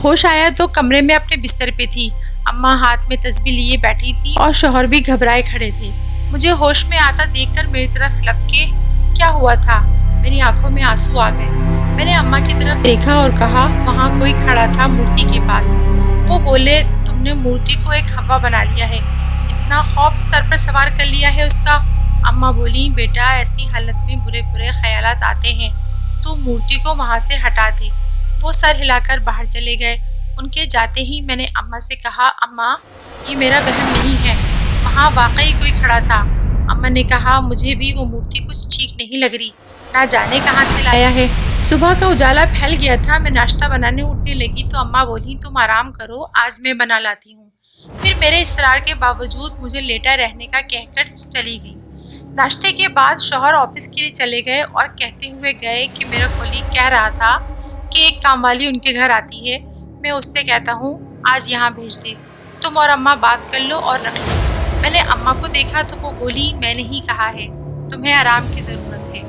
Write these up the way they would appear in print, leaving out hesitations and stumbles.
ہوش آیا تو کمرے میں اپنے بستر پہ تھی۔ اماں ہاتھ میں تسبیح لیے بیٹھی تھی اور شوہر بھی گھبرائے کھڑے تھے۔ مجھے ہوش میں آتا دیکھ کر میری طرف لپکے کیا ہوا تھا؟ میری آنکھوں میں آنسو آ گئے۔ میں نے اماں کی طرف دیکھا اور کہا وہاں کوئی کھڑا تھا مورتی کے پاس۔ وہ بولے تم نے مورتی کو ایک ہوا بنا لیا ہے، اتنا خوف سر پر سوار کر لیا ہے اس کا۔ اماں بولی بیٹا ایسی حالت میں برے برے خیالات آتے ہیں، تو مورتی کو وہاں سے ہٹا دے۔ وہ سر ہلا کر باہر چلے گئے۔ ان کے جاتے ہی میں نے اماں سے کہا اماں یہ میرا وہم نہیں ہے، وہاں واقعی کوئی کھڑا تھا۔ اماں نے کہا مجھے بھی وہ مورتی کچھ ٹھیک نہیں لگ رہی، نہ جانے کہاں سے لایا ہے۔ صبح کا اجالا پھیل گیا تھا۔ میں ناشتہ بنانے اٹھنے لگی تو اماں بولی تم آرام کرو، آج میں بنا لاتی ہوں۔ پھر میرے اصرار کے باوجود مجھے لیٹا رہنے کا کہہ کر چلی گئی۔ ناشتے کے بعد شوہر آفس کے لیے چلے گئے اور کہتے ہوئے گئے کہ میرا کولیگ کہہ رہا تھا کہ ایک کام والی ان کے گھر آتی ہے، میں اس سے کہتا ہوں آج یہاں بھیج دے، تم اور اماں بات کر لو اور رکھ لو۔ میں نے اماں کو دیکھا تو وہ بولی میں نے ہی کہا ہے، تمہیں آرام کی ضرورت ہے۔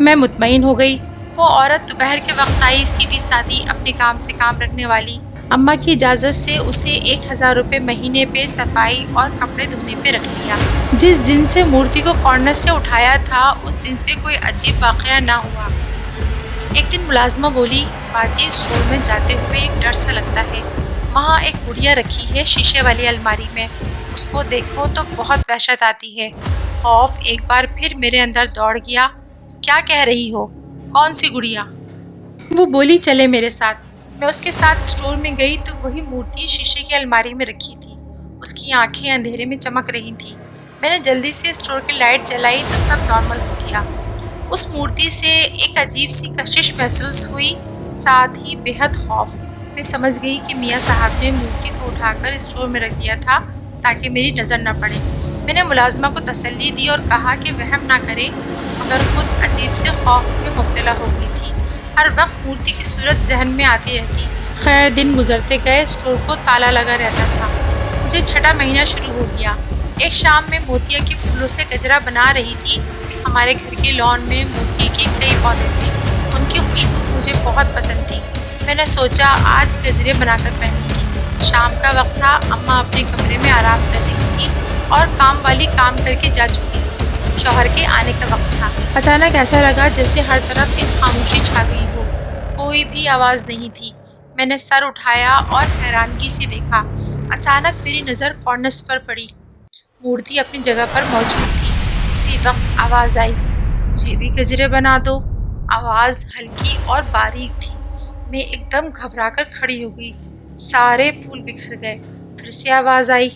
میں مطمئن ہو گئی۔ وہ عورت دوپہر کے وقت آئی، سیدھی سادی، اپنے کام سے کام رکھنے والی۔ اماں کی اجازت سے اسے 1000 روپے مہینے پہ صفائی اور کپڑے دھونے پہ رکھ لیا۔ جس دن سے مورتی کو کارنر سے اٹھایا تھا اس دن سے کوئی عجیب واقعہ نہ ہوا۔ ایک دن ملازمہ بولی باجی اسٹور میں جاتے ہوئے ایک ڈر سا لگتا ہے، وہاں ایک گڑیا رکھی ہے شیشے والی الماری میں، اس کو دیکھو تو بہت وحشت آتی ہے۔ خوف ایک بار پھر میرے اندر دوڑ گیا۔ کیا کہہ رہی ہو؟ کون سی گڑیا؟ وہ بولی چلے میرے ساتھ۔ میں اس کے ساتھ اسٹور میں گئی تو وہی مورتی شیشے کی الماری میں رکھی تھی، اس کی آنکھیں اندھیرے میں چمک رہی تھیں۔ میں نے جلدی سے اسٹور کی لائٹ جلائی تو سب نارمل ہو گیا۔ اس مورتی سے ایک عجیب سی کشش محسوس ہوئی، ساتھ ہی بے حد خوف۔ میں سمجھ گئی کہ میاں صاحب نے مورتی کو اٹھا کر اسٹور میں رکھ دیا تھا تاکہ میری نظر نہ پڑے۔ میں نے ملازمہ کو تسلی دی اور کہا کہ وہم نہ کرے، مگر خود عجیب سے خوف میں مبتلا ہو گئی تھی۔ ہر وقت مورتی کی صورت ذہن میں آتی رہتی۔ خیر دن گزرتے گئے، اسٹور کو تالا لگا رہتا تھا۔ مجھے چھٹا مہینہ شروع ہو گیا۔ ایک شام میں موتیا کے پھولوں سے گجرا بنا رہی تھی۔ ہمارے گھر کے لان میں موتیے کے کئی پودے تھے، ان کی خوشبو مجھے بہت پسند تھی۔ میں نے سوچا آج گجرے بنا کر پہنوں گی۔ شام کا وقت تھا، اماں اپنے کمرے میں آرام کر رہی تھی اور کام والی کام کر کے جا چکی تھی۔ شوہر کے آنے کا وقت تھا۔ اچانک ایسا لگا جیسے ہر طرف ایک خاموشی چھا گئی ہو، کوئی بھی آواز نہیں تھی۔ میں نے سر اٹھایا اور حیرانگی سے دیکھا۔ اچانک میری نظر کارنرز پر پڑی، مورتی اپنی جگہ پر موجود تھی۔ اسی وقت آواز آئی مجھے بھی گجرے بنا دو۔ آواز ہلکی اور باریک تھی۔ میں ایک دم گھبرا کر کھڑی ہو گئی، سارے پھول بکھر گئے۔ پھر سے آواز آئی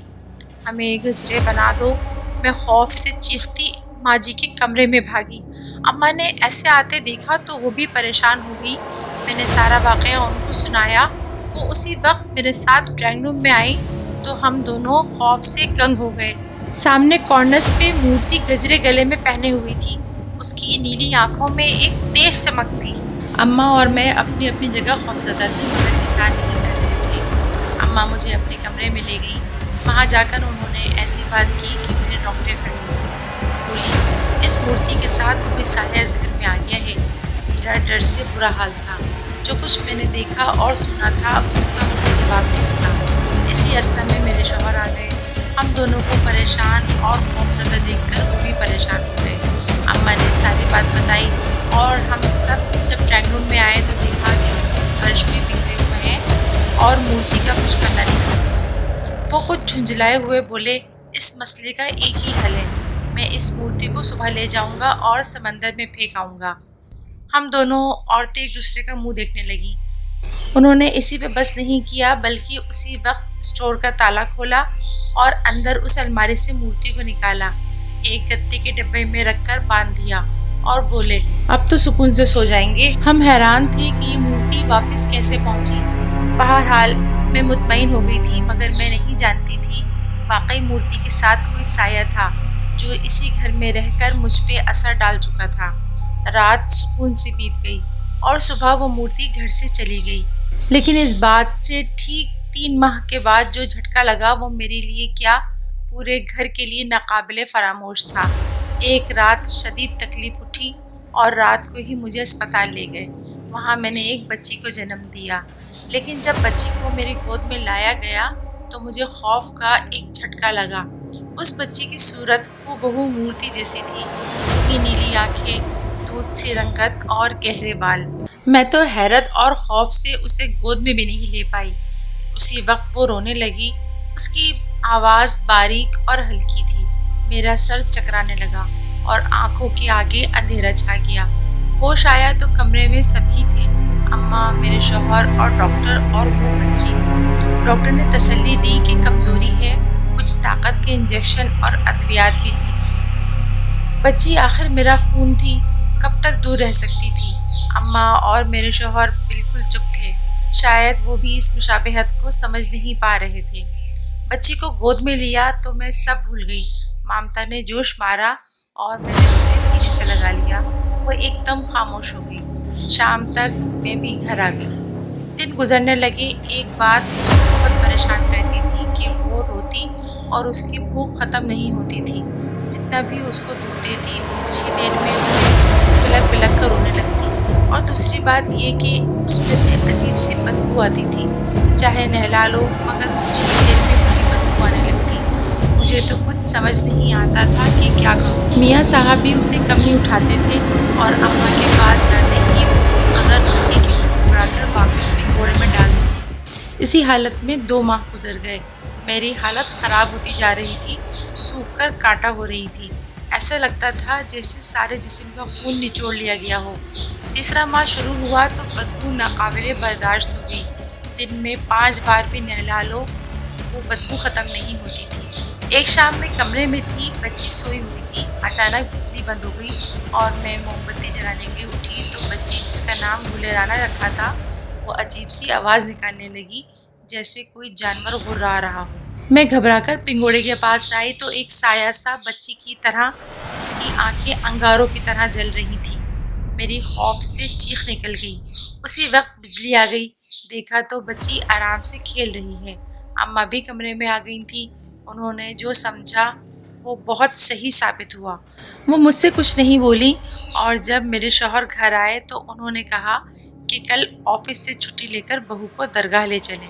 ہمیں گجرے بنا دو۔ میں خوف سے چیختی ماں جی کے کمرے میں بھاگی۔ اماں نے ایسے آتے دیکھا تو وہ بھی پریشان ہو گئی۔ میں نے سارا واقعہ ان کو سنایا۔ وہ اسی وقت میرے ساتھ ڈرائنگ روم میں آئی تو ہم دونوں خوف سے گنگ ہو گئے۔ سامنے کارنرز پہ مورتی گجرے گلے میں پہنے ہوئی تھی، اس کی نیلی آنکھوں میں ایک تیز چمک تھی۔ اماں اور میں اپنی اپنی جگہ خوفزدہ تھے مگر اظہار نہیں کر رہے تھے۔ اماں مجھے اپنے کمرے میں لے گئی۔ وہاں جا کر انہوں نے ایسی بات کی کہ میرے رونگٹے کھڑے ہو گئے۔ بولی اس مورتی کے ساتھ کوئی سایہ اس گھر میں آ گیا ہے۔ میرا ڈر سے برا حال تھا۔ جو کچھ میں نے دیکھا اور سنا تھا اس کا کوئی جواب نہیں تھا۔ اسی اسنا میں میرے شوہر آ گئے۔ ہم دونوں کو پریشان اور خوفزدہ دیکھ کر وہ بھی پریشان ہو گئے۔ اماں نے ساری بات بتائی اور ہم سب جب ڈرائنگ روم میں آئے تو دیکھا کہ فرش بھی بکھرے ہوئے ہیں اور مورتی کا کچھ پتہ نہیں۔ وہ کچھ جھنجھلائے ہوئے بولے اس مسئلے کا ایک ہی حل ہے، میں اس مورتی کو صبح لے جاؤں گا اور سمندر میں پھینک آؤں گا۔ ہم دونوں عورتیں ایک دوسرے کا منہ دیکھنے لگیں۔ انہوں نے اسی پہ بس نہیں کیا بلکہ اسی وقت اسٹور کا تالا کھولا اور اندر اس الماری سے مورتی کو نکالا، ایک گتے کے ڈبے میں رکھ کر باندھ دیا اور بولے اب تو سکون سے سو جائیں گے۔ ہم حیران تھے کہ یہ مورتی واپس کیسے پہنچی۔ بہرحال میں مطمئن ہو گئی تھی مگر میں نہیں جانتی تھی واقعی مورتی کے ساتھ کوئی سایہ تھا جو اسی گھر میں رہ کر مجھ پہ اثر ڈال چکا تھا۔ رات سکون سے بیت گئی اور صبح وہ مورتی گھر سے چلی گئی، لیکن اس بات سے ٹھیک 3 ماہ کے بعد جو جھٹکا لگا وہ میرے لیے کیا پورے گھر کے لیے ناقابل فراموش تھا۔ ایک رات شدید تکلیف اٹھی اور رات کو ہی مجھے اسپتال لے گئے۔ وہاں میں نے ایک بچی کو جنم دیا، لیکن جب بچی کو میری گود میں لایا گیا تو مجھے خوف کا ایک جھٹکا لگا۔ اس بچی کی صورت ہو مورتی جیسی تھی، وہی نیلی آنکھیں، دودھ سی رنگت اور گہرے بال۔ میں تو حیرت اور خوف سے اسے گود میں بھی نہیں لے پائی۔ اسی وقت وہ رونے لگی۔ اس کی آواز باریک اور ہلکی تھی۔ میرا سر چکرانے لگا اور آنکھوں کے آگے اندھیرا چھا گیا۔ ہوش آیا تو کمرے میں سبھی تھے، اماں، میرے شوہر اور ڈاکٹر اور وہ بچی۔ ڈاکٹر نے تسلی دی کہ کمزوری ہے، کچھ طاقت کے انجیکشن اور ادویات بھی دی۔ بچی آخر میرا خون تھی، کب تک دور رہ سکتی تھی؟ اماں اور میرے شوہر بالکل چپ تھے، شاید وہ بھی اس مشابہت کو سمجھ نہیں پا رہے تھے۔ بچی کو گود میں لیا تو میں سب بھول گئی۔ مامتا نے جوش مارا اور میں نے اسے سینے سے لگا لیا۔ وہ ایک دم خاموش ہو گئی۔ شام تک میں بھی گھر آ گئی۔ دن گزرنے لگے۔ ایک بات مجھے بہت پریشان کرتی تھی کہ وہ روتی اور اس کی بھوک ختم نہیں ہوتی تھی۔ جتنا بھی اس کو دودھ دیتی وہ کچھ ہی دیر میں بلک بلک کر رونے لگتی، اور دوسری بات یہ کہ اس میں سے عجیب سی بدبو آتی تھی۔ چاہے نہلا لو مگر کچھ ہی دیر میں وہی بدبو آنے لگتی۔ مجھے تو کچھ سمجھ نہیں آتا تھا کہ کیا کروں۔ میاں صاحب بھی اسے کم ہی اٹھاتے تھے اور اماں کے پاس جاتے ہی وہ اس قدر روتی کہ ان کو اڑا کر واپس پنگوڑے میں ڈال دیتی۔ اسی حالت میں 2 ماہ گزر گئے۔ میری حالت خراب ہوتی جا رہی تھی، سوکھ کر کانٹا ہو رہی تھی۔ ایسا لگتا تھا جیسے سارے جسم کا خون نچوڑ لیا گیا ہو۔ تیسرا ماہ شروع ہوا تو بدبو ناقابل برداشت ہو گئی۔ دن میں 5 بار بھی نہلا لو وہ بدبو ختم نہیں ہوتی تھی۔ ایک شام میں کمرے میں تھی، بچی سوئی ہوئی تھی، اچانک بجلی بند ہو گئی اور میں موم بتی جلانے کے لیے اٹھی تو بچی جس کا نام گلرانا رکھا تھا وہ عجیب سی آواز نکالنے لگی جیسے کوئی جانور غرا رہا ہو۔ میں گھبرا کر پنگوڑے کے پاس آئی تو ایک سایہ سا بچی کی طرح جس کی آنکھیں انگاروں کی طرح جل رہی تھی۔ میری خوف سے چیخ نکل گئی۔ اسی وقت بجلی آ گئی۔ دیکھا تو بچی آرام سے کھیل رہی ہے۔ اماں بھی کمرے میں آ گئی تھی۔ انہوں نے جو سمجھا وہ بہت صحیح ثابت ہوا۔ وہ مجھ سے کچھ نہیں بولی، اور جب میرے شوہر گھر آئے تو انہوں نے کہا کہ کل آفس سے چھٹی لے کر بہو کو درگاہ لے چلیں۔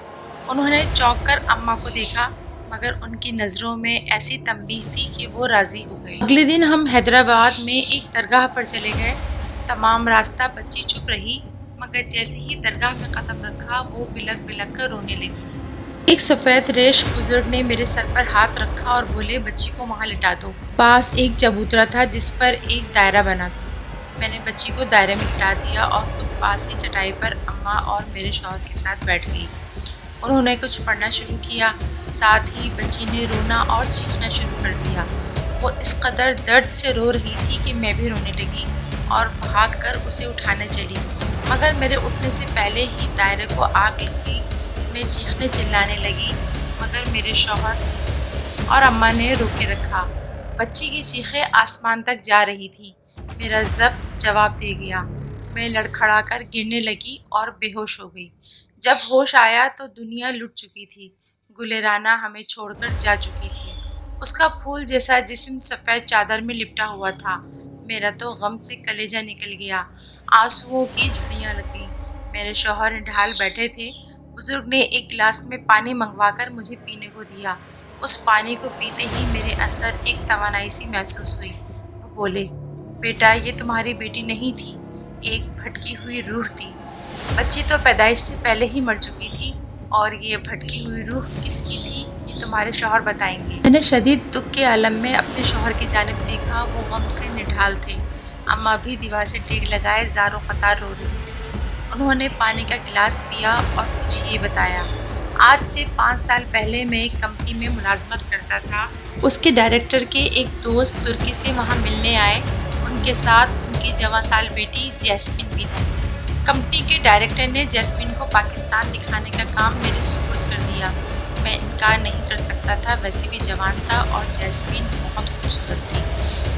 انہوں نے چونک کر اماں کو دیکھا مگر ان کی نظروں میں ایسی تنبیہ تھی کہ وہ راضی ہو گئے۔ اگلے دن ہم حیدرآباد میں ایک درگاہ پر چلے گئے۔ تمام راستہ بچی چپ رہی مگر جیسے ہی درگاہ میں قدم رکھا وہ بلک بلک کر رونے لگی۔ ایک سفید ریش بزرگ نے میرے سر پر ہاتھ رکھا اور بولے بچی کو وہاں لٹا دو۔ پاس ایک چبوترا تھا جس پر ایک دائرہ بنا تھا۔ میں نے بچی کو دائرے میں لٹا دیا اور خود پاس ہی چٹائی پر اماں اور میرے شوہر کے ساتھ بیٹھ گئی۔ انہوں نے کچھ پڑھنا شروع کیا، ساتھ ہی بچی نے رونا اور چیخنا شروع کر دیا۔ وہ اس قدر درد سے رو رہی تھی کہ میں بھی رونے لگی اور بھاگ کر اسے اٹھانے چلی، مگر میرے اٹھنے سے پہلے ہی دائرے کو آگ لگ گئی۔ میں چیخنے چلانے لگی مگر میرے شوہر اور اماں نے روکے رکھا۔ بچی کی چیخیں آسمان تک جا رہی تھی۔ میرا ضبط جواب دے گیا۔ میں لڑکھڑا کر گرنے لگی اور بے ہوش ہو گئی۔ جب ہوش آیا تو دنیا لٹ چکی تھی۔ گلرانا ہمیں چھوڑ کر جا چکی تھی۔ اس کا پھول جیسا جسم سفید چادر میں لپٹا ہوا تھا۔ میرا تو غم سے کلیجہ نکل گیا۔ آنسوؤں کی جھڑیاں لگ گئیں۔ میرے شوہر نڈھال بیٹھے تھے۔ بزرگ نے ایک گلاس میں پانی منگوا کر مجھے پینے کو دیا۔ اس پانی کو پیتے ہی میرے اندر ایک توانائی سی محسوس ہوئی۔ وہ بولے، بیٹا یہ تمہاری بیٹی نہیں تھی، ایک بھٹکی ہوئی روح تھی۔ بچی تو پیدائش سے پہلے ہی مر چکی تھی، اور یہ بھٹکی ہوئی روح کس کی تھی یہ تمہارے شوہر بتائیں گے۔ میں نے شدید دکھ کے عالم میں اپنے شوہر کی جانب دیکھا۔ وہ غم سے نڈھال تھے۔ اماں بھی دیوار سے ٹیک لگائے زار و قطار رو رہی تھی۔ انہوں نے پانی کا گلاس پیا اور کچھ یہ بتایا، آج سے 5 سال پہلے میں ایک کمپنی میں ملازمت کرتا تھا۔ اس کے ڈائریکٹر کے ایک دوست ترکی سے وہاں ملنے آئے۔ ان کے ساتھ ان کی جوان سال بیٹی جیسمین بھی تھی۔ کمپنی کے ڈائریکٹر نے جیسمین کو پاکستان دکھانے کا کام میرے سپرد کر دیا۔ میں انکار نہیں کر سکتا تھا، ویسے بھی جوان تھا اور جیسمین بہت خوبصورت تھی۔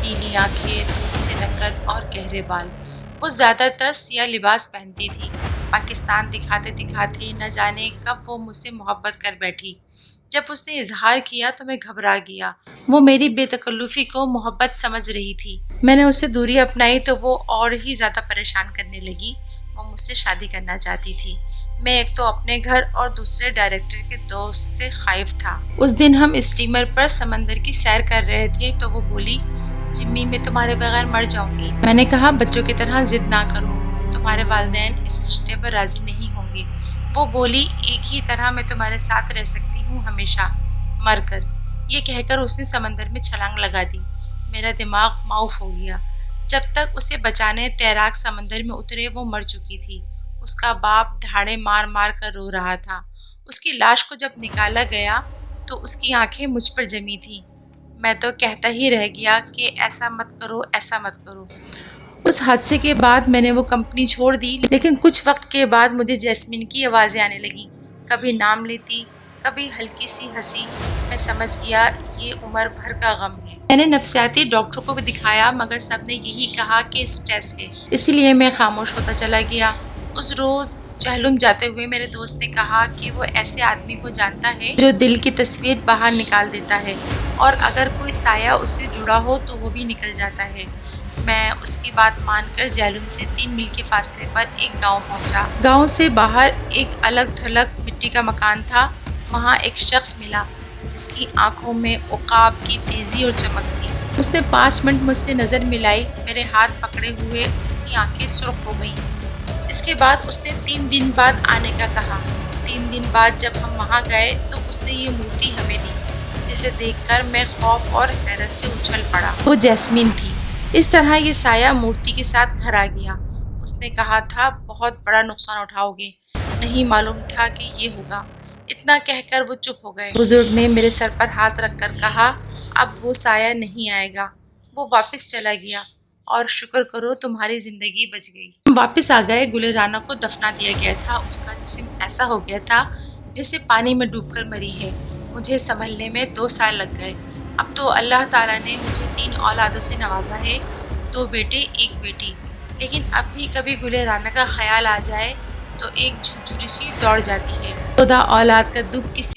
نیلی آنکھیں، دودھ سی رنگت اور گہرے بال۔ وہ زیادہ تر سیاہ لباس پہنتی تھی۔ پاکستان دکھاتے دکھاتے نہ جانے کب وہ مجھ سے محبت کر بیٹھی۔ جب اس نے اظہار کیا تو میں گھبرا گیا۔ وہ میری بے تکلفی کو محبت سمجھ رہی تھی۔ میں نے اس سے دوری اپنائی تو وہ اور ہی زیادہ پریشان کرنے لگی۔ وہ مجھ سے شادی کرنا چاہتی تھی۔ میں ایک تو اپنے گھر اور دوسرے ڈائریکٹر کے دوست سے خائف تھا۔ اس دن ہم اسٹیمر پر سمندر کی سیر کر رہے تھے تو وہ بولی، جمی میں تمہارے بغیر مر جاؤں گی۔ میں نے کہا بچوں کی طرح ضد نہ کرو، تمہارے والدین اس رشتے پر راضی نہیں ہوں گے۔ وہ بولی، ایک ہی طرح میں تمہارے ساتھ رہ سکتی ہوں ہمیشہ، مر کر۔ یہ کہہ کر اس نے سمندر میں چھلانگ لگا دی۔ میرا دماغ معاف ہو گیا۔ جب تک اسے بچانے تیراک سمندر میں اترے وہ مر چکی تھی۔ اس کا باپ دھاڑے مار مار کر رو رہا تھا۔ اس کی لاش کو جب نکالا گیا تو اس کی آنکھیں مجھ پر جمی تھیں۔ میں تو کہتا ہی رہ گیا کہ ایسا مت کرو، ایسا مت کرو۔ اس حادثے کے بعد میں نے وہ کمپنی چھوڑ دی، لیکن کچھ وقت کے بعد مجھے جیسمین کی آوازیں آنے لگیں، کبھی نام لیتی، کبھی ہلکی سی ہنسی۔ میں سمجھ گیا یہ عمر بھر کا غم ہے۔ میں نے نفسیاتی ڈاکٹر کو بھی دکھایا مگر سب نے یہی کہا کہ سٹریس ہے، اسی لیے میں خاموش ہوتا چلا گیا۔ اس روز جہلم جاتے ہوئے میرے دوست نے کہا کہ وہ ایسے آدمی کو جانتا ہے جو دل کی تصویر باہر نکال دیتا ہے اور اگر کوئی سایہ اس سے جڑا ہو تو وہ بھی نکل جاتا ہے۔ میں اس کی بات مان کر جہلم سے 3 میل کے فاصلے پر ایک گاؤں پہنچا۔ گاؤں سے باہر ایک الگ تھلگ مٹی کا مکان تھا۔ وہاں ایک شخص ملا جس کی آنکھوں میں عقاب کی تیزی اور چمک تھی۔ اس نے 5 منٹ مجھ سے نظر ملائی، میرے ہاتھ پکڑے ہوئے اس کی آنکھیں سرخ ہو گئیں۔ اس کے بعد اس نے 3 دن بعد آنے کا کہا۔ 3 دن بعد جب ہم وہاں گئے تو اس نے یہ مورتی ہمیں دی، جسے دیکھ کر میں خوف اور حیرت سے اچھل پڑا۔ وہ جیسمین تھی۔ اس طرح یہ سایہ مورتی کے ساتھ گھر آ گیا۔ اس نے کہا تھا بہت بڑا نقصان اٹھاؤ گے، نہیں معلوم تھا کہ یہ ہوگا۔ اتنا کہہ کر وہ چپ ہو گئے۔ بزرگ نے میرے سر پر ہاتھ رکھ کر کہا، اب وہ سایہ نہیں آئے گا۔ وہ واپس چلا گیا اور شکر کرو تمہاری زندگی بچ گئی۔ ہم واپس آ گئے۔ گل رانا کو دفنا دیا گیا تھا۔ اس کا جسم ایسا ہو گیا تھا جیسے پانی میں ڈوب کر مری ہے۔ مجھے سنبھلنے میں 2 سال لگ گئے۔ اب تو اللہ تعالیٰ نے مجھے 3 اولادوں سے نوازا ہے، 2 بیٹے 1 بیٹی، لیکن اب بھی کبھی گل رانا کا خیال آ جائے تو ایک جھرجھری سی دوڑ جاتی ہے۔ 14 اولاد کا دکھ کسی